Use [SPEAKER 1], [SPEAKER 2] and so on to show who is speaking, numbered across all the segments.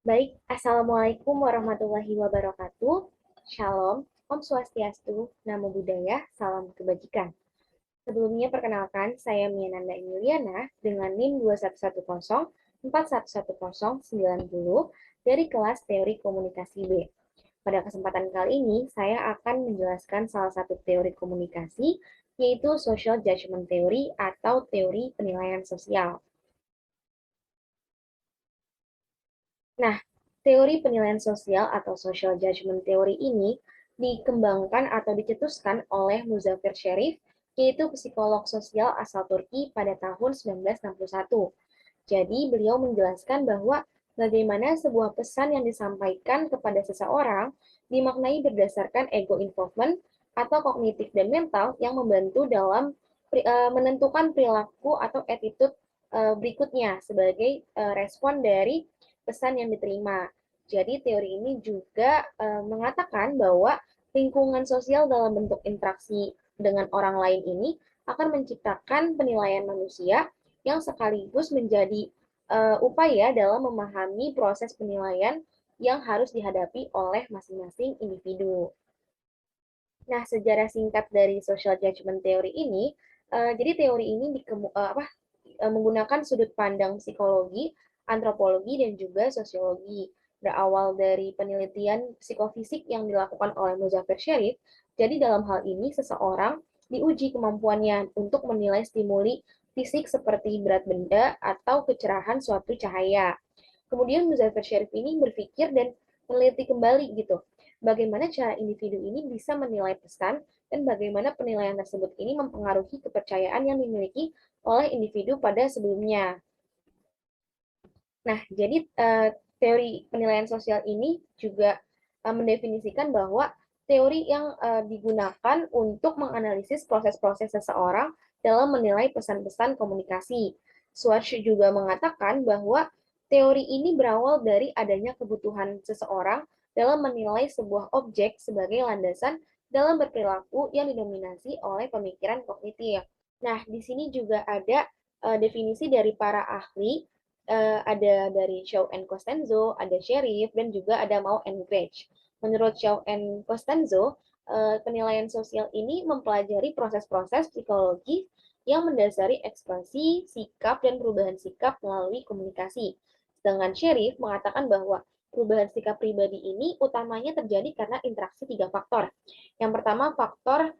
[SPEAKER 1] Baik, Assalamualaikum warahmatullahi wabarakatuh. Shalom, Om Swastiastu, Namo Buddhaya, Salam Kebajikan. Sebelumnya perkenalkan, saya Miananda Emiliana dengan NIM 21104119090 dari kelas Teori Komunikasi B. Pada kesempatan kali ini, saya akan menjelaskan salah satu teori komunikasi, yaitu Social Judgment Theory atau teori penilaian sosial. Nah, teori penilaian sosial atau social judgment theory ini dikembangkan atau dicetuskan oleh Muzaffer Sherif, yaitu psikolog sosial asal Turki pada tahun 1961. Jadi, beliau menjelaskan bahwa bagaimana sebuah pesan yang disampaikan kepada seseorang dimaknai berdasarkan ego involvement atau kognitif dan mental yang membantu dalam menentukan perilaku atau attitude berikutnya sebagai respon dari pesan yang diterima. Jadi teori ini juga mengatakan bahwa lingkungan sosial dalam bentuk interaksi dengan orang lain ini akan menciptakan penilaian manusia yang sekaligus menjadi upaya dalam memahami proses penilaian yang harus dihadapi oleh masing-masing individu. Nah, sejarah singkat dari social judgment theory ini, jadi teori ini menggunakan sudut pandang psikologi, antropologi, dan juga sosiologi. Berawal dari penelitian psikofisik yang dilakukan oleh Muzaffer Sherif, jadi dalam hal ini seseorang diuji kemampuannya untuk menilai stimuli fisik seperti berat benda atau kecerahan suatu cahaya. Kemudian Muzaffer Sherif ini berpikir dan meneliti kembali gitu, bagaimana cara individu ini bisa menilai pesan dan bagaimana penilaian tersebut ini mempengaruhi kepercayaan yang dimiliki oleh individu pada sebelumnya. Nah, jadi teori penilaian sosial ini juga mendefinisikan bahwa teori yang digunakan untuk menganalisis proses-proses seseorang dalam menilai pesan-pesan komunikasi. Schwartz juga mengatakan bahwa teori ini berawal dari adanya kebutuhan seseorang dalam menilai sebuah objek sebagai landasan dalam berperilaku yang didominasi oleh pemikiran kognitif. Nah, di sini juga ada definisi dari para ahli, ada dari Shaw and Costanzo, ada Sheriff, dan juga ada Mau and Gage. Menurut Shaw and Costanzo, penilaian sosial ini mempelajari proses-proses psikologi yang mendasari ekspresi, sikap, dan perubahan sikap melalui komunikasi. Sedangkan Sheriff mengatakan bahwa perubahan sikap pribadi ini utamanya terjadi karena interaksi tiga faktor. Yang pertama, faktor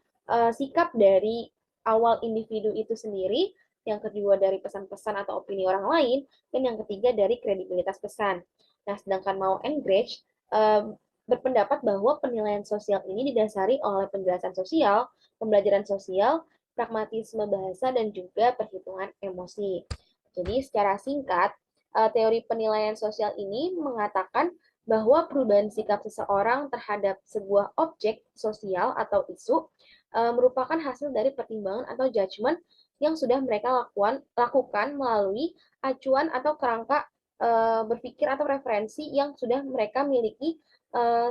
[SPEAKER 1] sikap dari awal individu itu sendiri, yang kedua dari pesan-pesan atau opini orang lain, dan yang ketiga dari kredibilitas pesan. Nah, sedangkan Mau Engage berpendapat bahwa penilaian sosial ini didasari oleh penjelasan sosial, pembelajaran sosial, pragmatisme bahasa, dan juga perhitungan emosi. Jadi secara singkat, teori penilaian sosial ini mengatakan bahwa perubahan sikap seseorang terhadap sebuah objek sosial atau isu merupakan hasil dari pertimbangan atau judgement yang sudah mereka lakukan melalui acuan atau kerangka berpikir atau referensi yang sudah mereka miliki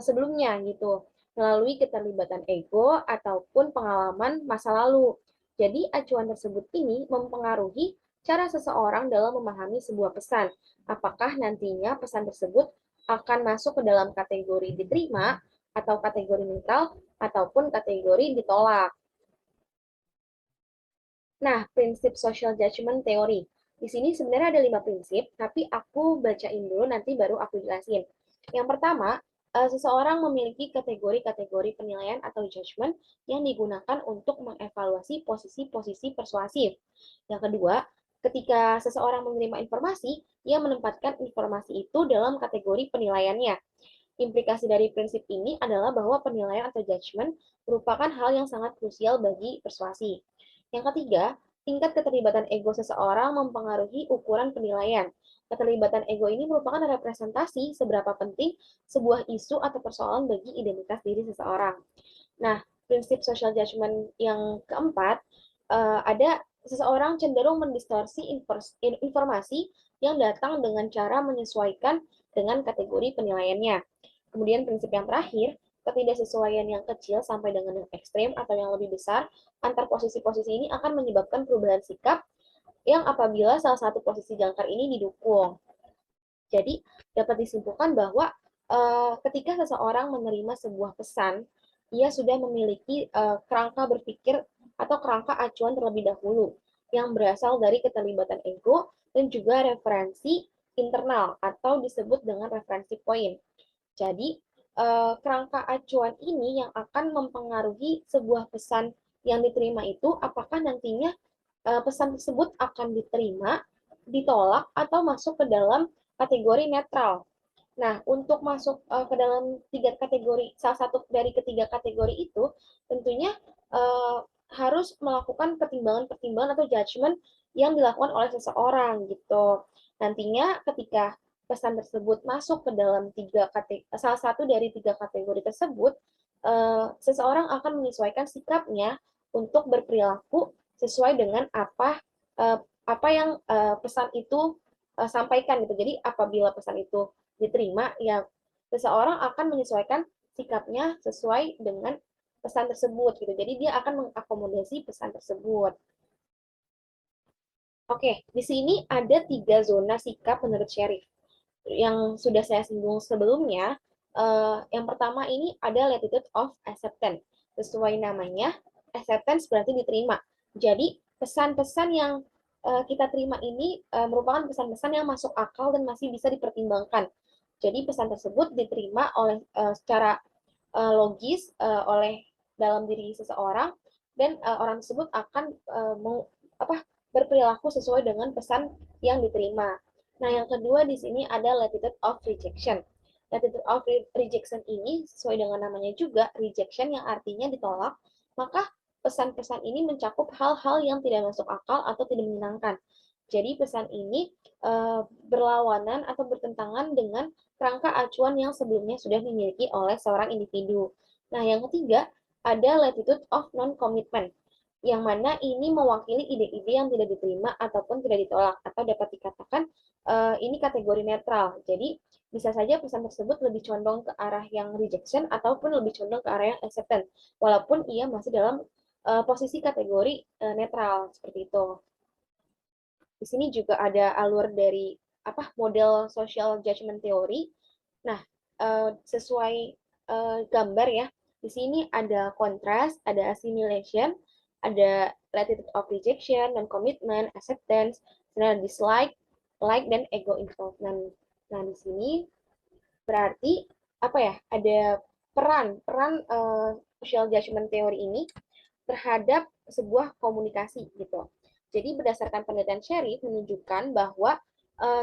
[SPEAKER 1] sebelumnya gitu, melalui keterlibatan ego ataupun pengalaman masa lalu. Jadi acuan tersebut ini mempengaruhi cara seseorang dalam memahami sebuah pesan. Apakah nantinya pesan tersebut akan masuk ke dalam kategori diterima atau kategori netral ataupun kategori ditolak. Nah, prinsip social judgment theory. Di sini sebenarnya ada 5 prinsip, tapi aku bacain dulu nanti baru aku jelasin. Yang pertama, seseorang memiliki kategori-kategori penilaian atau judgment yang digunakan untuk mengevaluasi posisi-posisi persuasif. Yang kedua, ketika seseorang menerima informasi, ia menempatkan informasi itu dalam kategori penilaiannya. Implikasi dari prinsip ini adalah bahwa penilaian atau judgment merupakan hal yang sangat krusial bagi persuasi. Yang ketiga, tingkat keterlibatan ego seseorang mempengaruhi ukuran penilaian. Keterlibatan ego ini merupakan representasi seberapa penting sebuah isu atau persoalan bagi identitas diri seseorang. Nah, prinsip social judgment yang keempat, ada seseorang cenderung mendistorsi informasi yang datang dengan cara menyesuaikan dengan kategori penilaiannya. Kemudian prinsip yang terakhir, ketidaksesuaian yang kecil sampai dengan yang ekstrim atau yang lebih besar antar posisi-posisi ini akan menyebabkan perubahan sikap yang apabila salah satu posisi jangkar ini didukung. Jadi, dapat disimpulkan bahwa ketika seseorang menerima sebuah pesan, ia sudah memiliki kerangka berpikir atau kerangka acuan terlebih dahulu yang berasal dari keterlibatan ego dan juga referensi internal atau disebut dengan referensi point. Jadi, kerangka acuan ini yang akan mempengaruhi sebuah pesan yang diterima itu apakah nantinya pesan tersebut akan diterima, ditolak, atau masuk ke dalam kategori netral. Nah, untuk masuk ke dalam tiga kategori, salah satu dari ketiga kategori itu, tentunya harus melakukan pertimbangan-pertimbangan atau judgement yang dilakukan oleh seseorang gitu. Nantinya ketika pesan tersebut masuk ke dalam salah satu dari tiga kategori tersebut, seseorang akan menyesuaikan sikapnya untuk berperilaku sesuai dengan apa yang pesan itu sampaikan gitu. Jadi apabila pesan itu diterima, ya seseorang akan menyesuaikan sikapnya sesuai dengan pesan tersebut gitu. Jadi dia akan mengakomodasi pesan tersebut. Oke, di sini ada tiga zona sikap menurut Sheriff yang sudah saya singgung sebelumnya. Yang pertama ini ada latitude of acceptance. Sesuai namanya, acceptance berarti diterima. Jadi pesan-pesan yang kita terima ini merupakan pesan-pesan yang masuk akal dan masih bisa dipertimbangkan. Jadi pesan tersebut diterima oleh secara logis oleh dalam diri seseorang dan orang tersebut akan berperilaku sesuai dengan pesan yang diterima. Nah, yang kedua di sini ada latitude of rejection. Latitude of rejection ini sesuai dengan namanya juga rejection yang artinya ditolak, maka pesan-pesan ini mencakup hal-hal yang tidak masuk akal atau tidak menyenangkan. Jadi pesan ini berlawanan atau bertentangan dengan kerangka acuan yang sebelumnya sudah dimiliki oleh seorang individu. Nah, yang ketiga ada latitude of non-commitment, yang mana ini mewakili ide-ide yang tidak diterima ataupun tidak ditolak, atau dapat dikatakan ini kategori netral. Jadi, bisa saja pesan tersebut lebih condong ke arah yang rejection ataupun lebih condong ke arah yang acceptance, walaupun ia masih dalam posisi kategori netral, seperti itu. Di sini juga ada alur dari model social judgment theory. Nah, sesuai gambar ya, di sini ada contrast, ada assimilation, ada latitude of rejection, non commitment, acceptance, dan dislike, like, dan ego involvement. Nah, di sini berarti ada peran peran social judgment theory ini terhadap sebuah komunikasi gitu. Jadi berdasarkan penelitian Sherry menunjukkan bahwa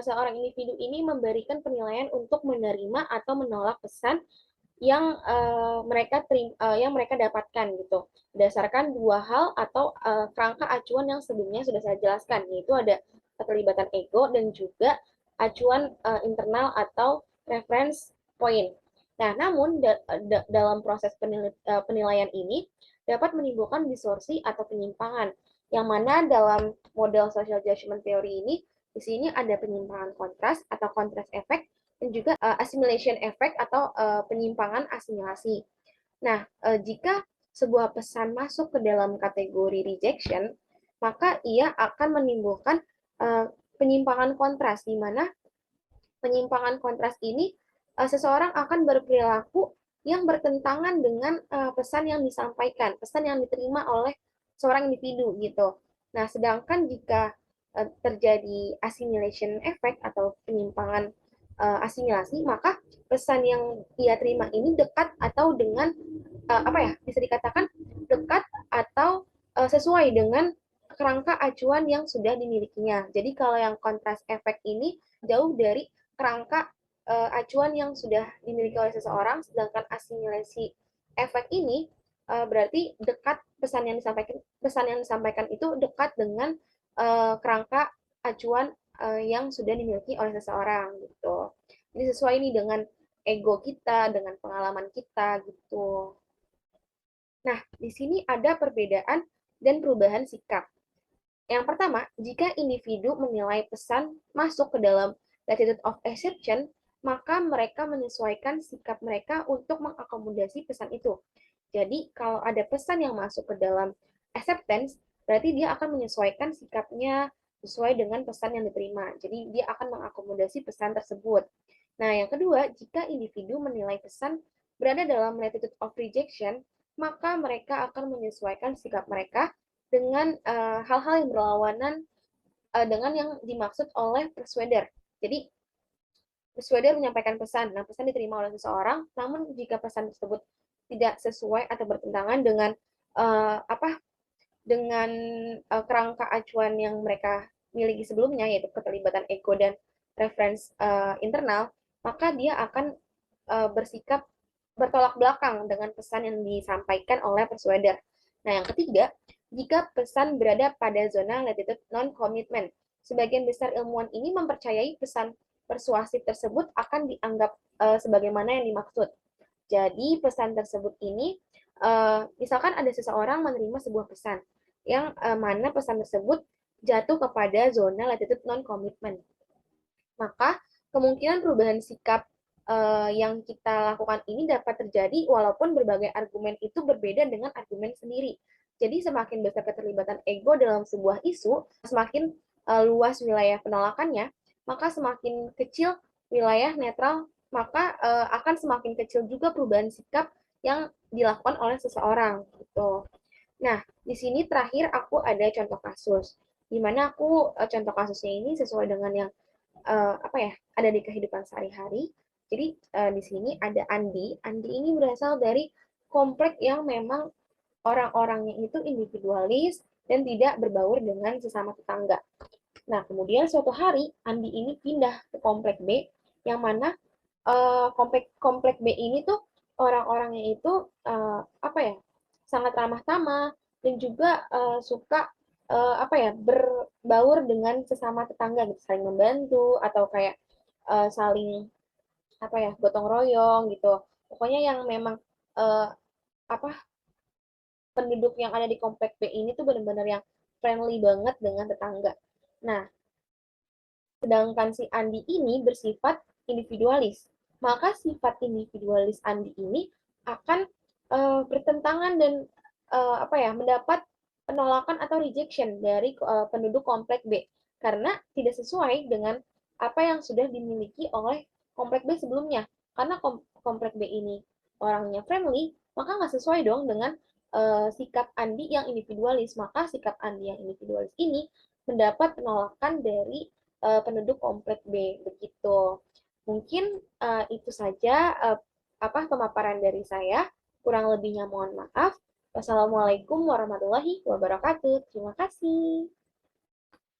[SPEAKER 1] seorang individu ini memberikan penilaian untuk menerima atau menolak pesan yang yang mereka dapatkan gitu, berdasarkan dua hal atau kerangka acuan yang sebelumnya sudah saya jelaskan, yaitu ada keterlibatan ego dan juga acuan internal atau reference point. Nah, namun dalam proses penilaian ini dapat menimbulkan distorsi atau penyimpangan, yang mana dalam model social judgment theory ini di sini ada penyimpangan kontras atau kontras efek dan juga assimilation effect atau penyimpangan asimilasi. Nah, jika sebuah pesan masuk ke dalam kategori rejection, maka ia akan menimbulkan penyimpangan kontras, di mana penyimpangan kontras ini seseorang akan berperilaku yang bertentangan dengan pesan yang disampaikan, pesan yang diterima oleh seorang individu gitu. Nah, sedangkan jika terjadi assimilation effect atau penyimpangan asimilasi, maka pesan yang ia terima ini dekat atau dengan bisa dikatakan dekat atau sesuai dengan kerangka acuan yang sudah dimilikinya. Jadi kalau yang kontras efek ini jauh dari kerangka acuan yang sudah dimiliki oleh seseorang, sedangkan asimilasi efek ini berarti dekat pesan yang disampaikan itu dekat dengan kerangka acuan yang sudah dimiliki oleh seseorang gitu. Jadi sesuai nih dengan ego kita, dengan pengalaman kita gitu. Nah, di sini ada perbedaan dan perubahan sikap. Yang pertama, jika individu menilai pesan masuk ke dalam latitude of acceptance, maka mereka menyesuaikan sikap mereka untuk mengakomodasi pesan itu. Jadi, kalau ada pesan yang masuk ke dalam acceptance, berarti dia akan menyesuaikan sikapnya sesuai dengan pesan yang diterima. Jadi dia akan mengakomodasi pesan tersebut. Nah, yang kedua, jika individu menilai pesan berada dalam latitude of rejection, maka mereka akan menyesuaikan sikap mereka dengan hal-hal yang berlawanan dengan yang dimaksud oleh persuader. Jadi persuader menyampaikan pesan, nah pesan diterima oleh seseorang, namun jika pesan tersebut tidak sesuai atau bertentangan dengan apa dengan kerangka acuan yang mereka miliki sebelumnya, yaitu keterlibatan ego dan reference internal, maka dia akan bersikap bertolak belakang dengan pesan yang disampaikan oleh persuader. Nah, yang ketiga, jika pesan berada pada zona latitude non-commitment, sebagian besar ilmuwan ini mempercayai pesan persuasif tersebut akan dianggap sebagaimana yang dimaksud. Jadi pesan tersebut ini, misalkan ada seseorang menerima sebuah pesan, yang mana pesan tersebut jatuh kepada zona latitude non-commitment. Maka kemungkinan perubahan sikap yang kita lakukan ini dapat terjadi walaupun berbagai argumen itu berbeda dengan argumen sendiri. Jadi semakin besar keterlibatan ego dalam sebuah isu, semakin luas wilayah penolakannya, maka semakin kecil wilayah netral, maka akan semakin kecil juga perubahan sikap yang dilakukan oleh seseorang gitu. Nah, di sini terakhir aku ada contoh kasus, di mana aku contoh kasusnya ini sesuai dengan yang apa ya ada di kehidupan sehari-hari. Jadi di sini ada Andi. Andi ini berasal dari komplek yang memang orang-orangnya itu individualis dan tidak berbaur dengan sesama tetangga. Nah, kemudian suatu hari Andi ini pindah ke komplek B, yang mana komplek komplek B ini tuh orang-orangnya itu apa ya sangat ramah tamah dan juga suka apa ya berbaur dengan sesama tetangga gitu, saling membantu atau kayak saling apa ya gotong royong gitu. Pokoknya yang memang uh, apa penduduk yang ada di komplek B ini tuh benar-benar yang friendly banget dengan tetangga. Nah, sedangkan si Andi ini bersifat individualis. Maka sifat individualis Andi ini akan bertentangan dan apa ya mendapat penolakan atau rejection dari penduduk komplek B karena tidak sesuai dengan apa yang sudah dimiliki oleh komplek B sebelumnya. Karena komplek B ini orangnya friendly, maka nggak sesuai dong dengan sikap Andi yang individualis. Maka sikap Andi yang individualis ini mendapat penolakan dari penduduk komplek B begitu. Mungkin itu saja apa pemaparan dari saya. Kurang lebihnya mohon maaf. Wassalamualaikum warahmatullahi wabarakatuh. Terima kasih.